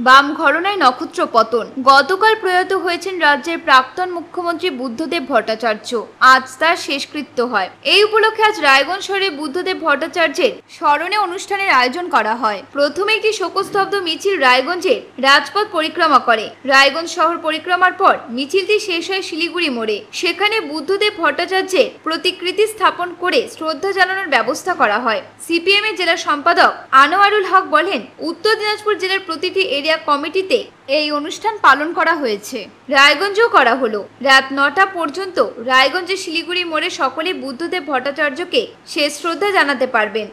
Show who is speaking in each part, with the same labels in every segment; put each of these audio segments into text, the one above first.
Speaker 1: বাম ঘরনায় নক্ষত্র পতন। গতকাল প্রয়াত হয়েছেন রাজ্যের প্রাক্তন মুখ্যমন্ত্রী বুদ্ধদেব ভট্টাচার্য। আজ তার শেষকৃত্য হয়। এই উপলক্ষে আজ রায়গঞ্জ শহরে বুদ্ধদেব ভট্টাচার্যের স্মরণে অনুষ্ঠানের আয়োজন করা হয়। প্রথমে একটি শোকস্তব্ধ মিছিল রায়গঞ্জের রাজপথ পরিক্রমা করে। রায়গঞ্জ শহর পরিক্রমার পর মিছিলটি শেষ হয় শিলিগুড়ি মোড়ে। সেখানে বুদ্ধদেব ভট্টাচার্যের প্রতিকৃতি স্থাপন করে শ্রদ্ধা জানানোর ব্যবস্থা করা হয়। সিপিএম এর জেলা সম্পাদক আনোয়ারুল হক বলেন, উত্তর দিনাজপুর জেলার প্রতিটি এরিয়া কমিটিতে এই অনুষ্ঠান পালন করা হয়েছে। রায়গঞ্জেও করা হলো। রাত 9টা পর্যন্ত রায়গঞ্জের শিলিগুড়ি মোড়ে সকলে বুদ্ধদেব ভট্টাচার্যকে শেষ শ্রদ্ধা জানাতে পারবেন।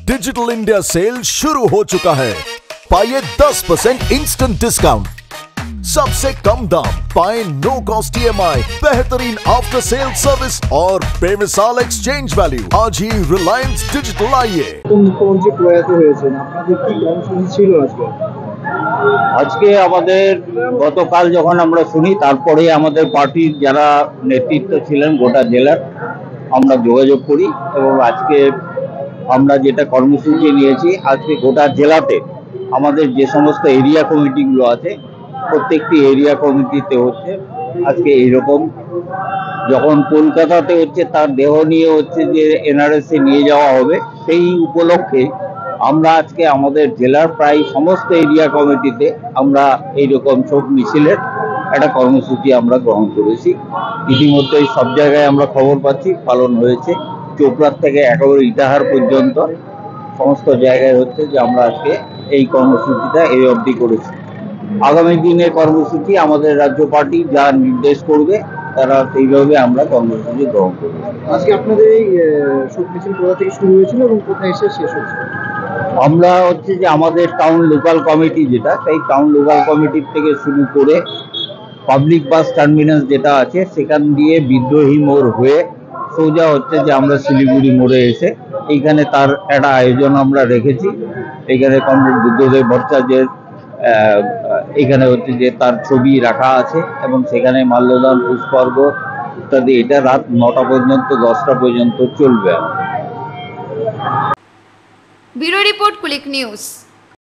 Speaker 2: डिजिटल इंडिया सेल शुरू हो चुका है। पाइए 10% इंस्टेंट डिस्काउंट, सबसे कम दाम, पाए नो कॉस्ट EMI, बेहतरीन आफ्टर सेल सर्विस और बेमिसाल एक्सचेंज वैल्यू। आज ही रिलायंस डिजिटल आइए।
Speaker 3: মুখ্যমন্ত্রী প্রয়াত হয়েছেন, আপনাদের কি কর্মসূচি ছিল আজকে?
Speaker 4: আজকে আমাদের গতকাল যখন আমরা শুনি, তারপরে আমাদের পার্টির যারা নেতৃত্ব ছিলেন গোটা জেলার আমরা যোগাযোগ করি এবং আজকে আমরা যেটা কর্মসূচি নিয়েছি, আজকে গোটা জেলাতে আমাদের যে সমস্ত এরিয়া কমিটিগুলো আছে প্রত্যেকটি এরিয়া কমিটিতে হচ্ছে আজকে এইরকম। যখন কলকাতাতে হচ্ছে তার দেহ নিয়ে হচ্ছে যে NRSে নিয়ে যাওয়া হবে, সেই উপলক্ষে আমরা আজকে আমাদের জেলার প্রায় সমস্ত এরিয়া কমিটিতে আমরা এইরকম শোক মিছিলের একটা কর্মসূচি আমরা গ্রহণ করেছি। ইতিমধ্যেই সব জায়গায় আমরা খবর পাচ্ছি পালন হয়েছে, চোপড়ার থেকে একেবারে ইটাহার পর্যন্ত সমস্ত জায়গায় হচ্ছে যে আমরা আজকে এই কর্মসূচিটা এই অবধি করেছি। আগামী দিনের কর্মসূচি আমাদের রাজ্য পার্টি যা নির্দেশ করবে তারা সেইভাবে আমরা কর্মসূচি গ্রহণ করব।
Speaker 3: আজকে আপনাদের এই শোক মিছিল কোথা থেকে শুরু হয়েছিল এবং কোথায় এসে শেষ হয়েছিল?
Speaker 4: আমরা হচ্ছে যে আমাদের টাউন লোকাল কমিটি যেটা, সেই টাউন লোকাল কমিটির থেকে শুরু করে পাবলিক বাস টার্মিনাস যেটা আছে সেখান দিয়ে বিদ্রোহী মোড় হয়ে সোজা হচ্ছে যে আমরা শিলিগুড়ি মোড়ে এসে এইখানে তার একটা আয়োজন আমরা রেখেছি। এখানে কমরেড বুদ্ধদেব ভট্টাচার্যের এখানে হচ্ছে যে তার ছবি রাখা আছে এবং সেখানে মাল্যদান, পুষ্পার্ঘ ইত্যাদি। এটা রাত 9টা পর্যন্ত 10টা পর্যন্ত চলবে।
Speaker 1: Bureau report, Kulik news.